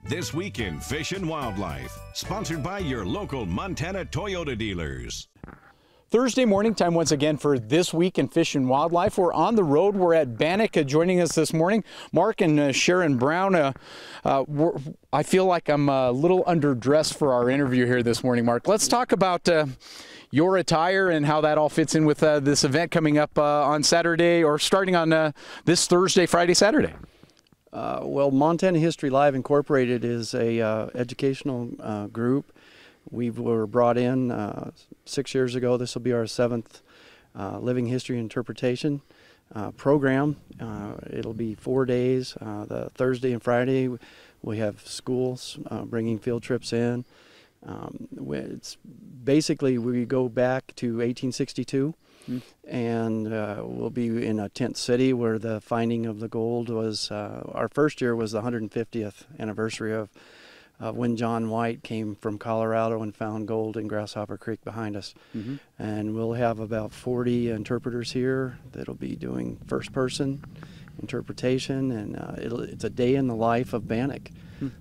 This Week in Fish and Wildlife, sponsored by your local Montana Toyota dealers. Thursday morning time once again for This Week in Fish and Wildlife. We're on the road. We're at Bannack. Joining us this morning, Mark and Sharon Brown. I feel like I'm a little underdressed for our interview here this morning, Mark. Let's talk about your attire and how that all fits in with this event coming up on Saturday, or starting on this Thursday, Friday, Saturday. Well, Montana History Live Incorporated is a educational group. We were brought in 6 years ago. This will be our 7th Living History Interpretation program. It'll be 4 days. The Thursday and Friday we have schools bringing field trips in. It's basically, we go back to 1862. And we'll be in a tent city where the finding of the gold was, our first year was the 150th anniversary of when John White came from Colorado and found gold in Grasshopper Creek behind us. And we'll have about 40 interpreters here that'll be doing first-person interpretation, and it's a day in the life of Bannack.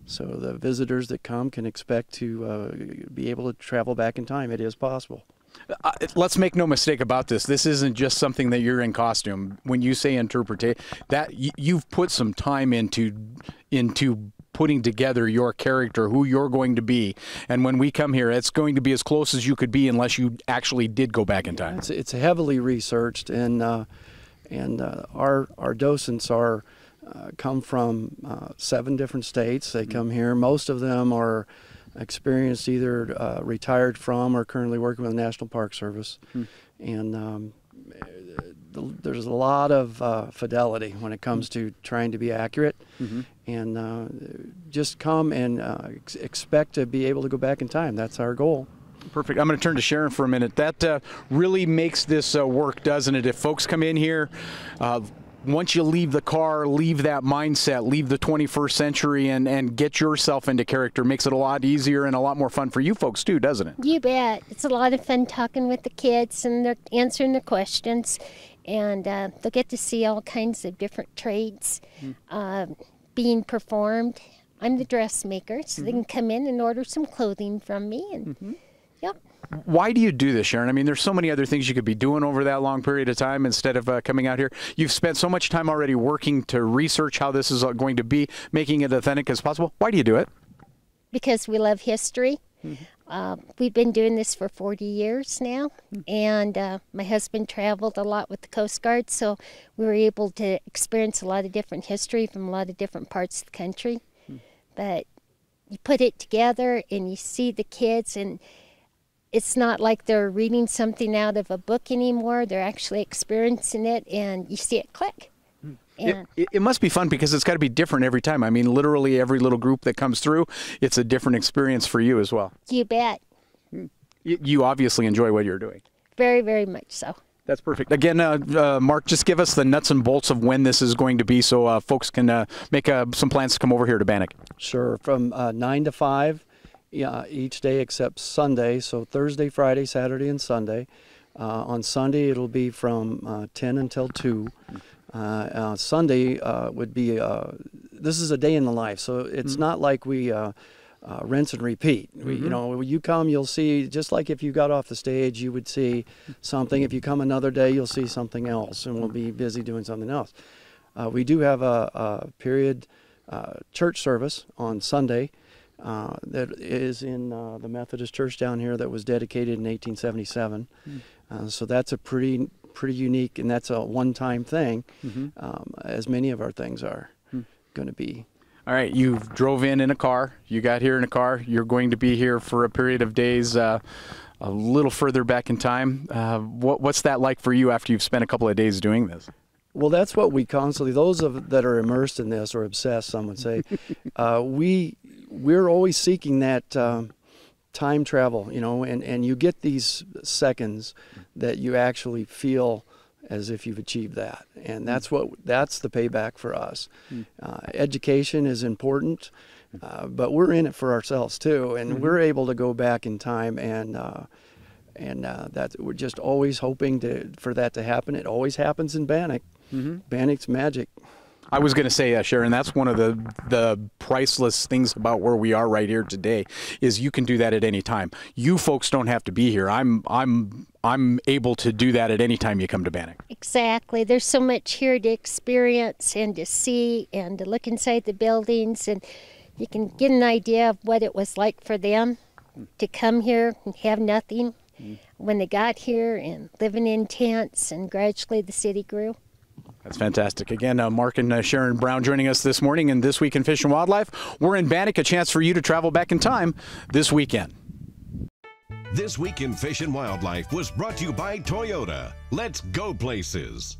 So the visitors that come can expect to be able to travel back in time. It is possible. Let's make no mistake about this. This isn't just something that you're in costume. When you say interpretation, that you've put some time into putting together your character, who you're going to be. And when we come here, it's going to be as close as you could be unless you actually did go back in time. It's heavily researched, and our docents come from 7 different states. They come here. Most of them are experienced, either retired from or currently working with the National Park Service. And there's a lot of fidelity when it comes to trying to be accurate. And just come and expect to be able to go back in time. That's our goal. Perfect. I'm going to turn to Sharon for a minute. That really makes this work, doesn't it? If folks come in here, once you leave the car, leave that mindset, leave the 21st century, and get yourself into character, makes it a lot easier and a lot more fun for you folks too, doesn't it? You bet. It's a lot of fun talking with the kids, and they're answering their questions, and they'll get to see all kinds of different trades being performed. I'm the dressmaker, so they can come in and order some clothing from me, and yep. Why do you do this, Sharon? I mean, there's so many other things you could be doing over that long period of time instead of coming out here. You've spent so much time already working to research how this is going to be, making it authentic as possible. Why do you do it? Because we love history. We've been doing this for 40 years now, and my husband traveled a lot with the Coast Guard, so we were able to experience a lot of different history from a lot of different parts of the country. But you put it together and you see the kids, and it's not like they're reading something out of a book anymore. They're actually experiencing it, and you see it click. It must be fun because it's got to be different every time. I mean, literally every little group that comes through, it's a different experience for you as well. You bet. You obviously enjoy what you're doing. Very, very much so. That's perfect. Again, Mark, just give us the nuts and bolts of when this is going to be so folks can make some plans to come over here to Bannack. Sure. From 9 to 5. Each day except Sunday, so Thursday, Friday, Saturday, and Sunday. On Sunday, it'll be from 10 until 2. Sunday would be, this is a day in the life, so it's not like we rinse and repeat. You know, when you come, you'll see, just like if you got off the stage, you would see something. If you come another day, you'll see something else, and we'll be busy doing something else. We do have a period church service on Sunday. That is in the Methodist Church down here that was dedicated in 1877. So that's a pretty unique, and that's a one-time thing, as many of our things are going to be. All right, you drove in a car, you got here in a car, you're going to be here for a period of days a little further back in time. What's that like for you after you've spent a couple of days doing this? Well, that's what we constantly, those that are immersed in this, or obsessed, some would say, we're always seeking that time travel, you know, and you get these seconds that you actually feel as if you've achieved that, and that's the payback for us. Education is important, but we're in it for ourselves too, and we're able to go back in time, and that we're just always hoping for that to happen. It always happens in Bannack. Bannack's magic. I was going to say, Sharon, that's one of the priceless things about where we are right here today is you can do that at any time. You folks don't have to be here. I'm able to do that at any time you come to Bannack. Exactly. There's so much here to experience and to see and to look inside the buildings, and you can get an idea of what it was like for them to come here and have nothing when they got here and living in tents, and gradually the city grew. That's fantastic. Again, Mark and Sharon Brown joining us this morning in This Week in Fish and Wildlife. We're in Bannack, a chance for you to travel back in time this weekend. This Week in Fish and Wildlife was brought to you by Toyota. Let's go places.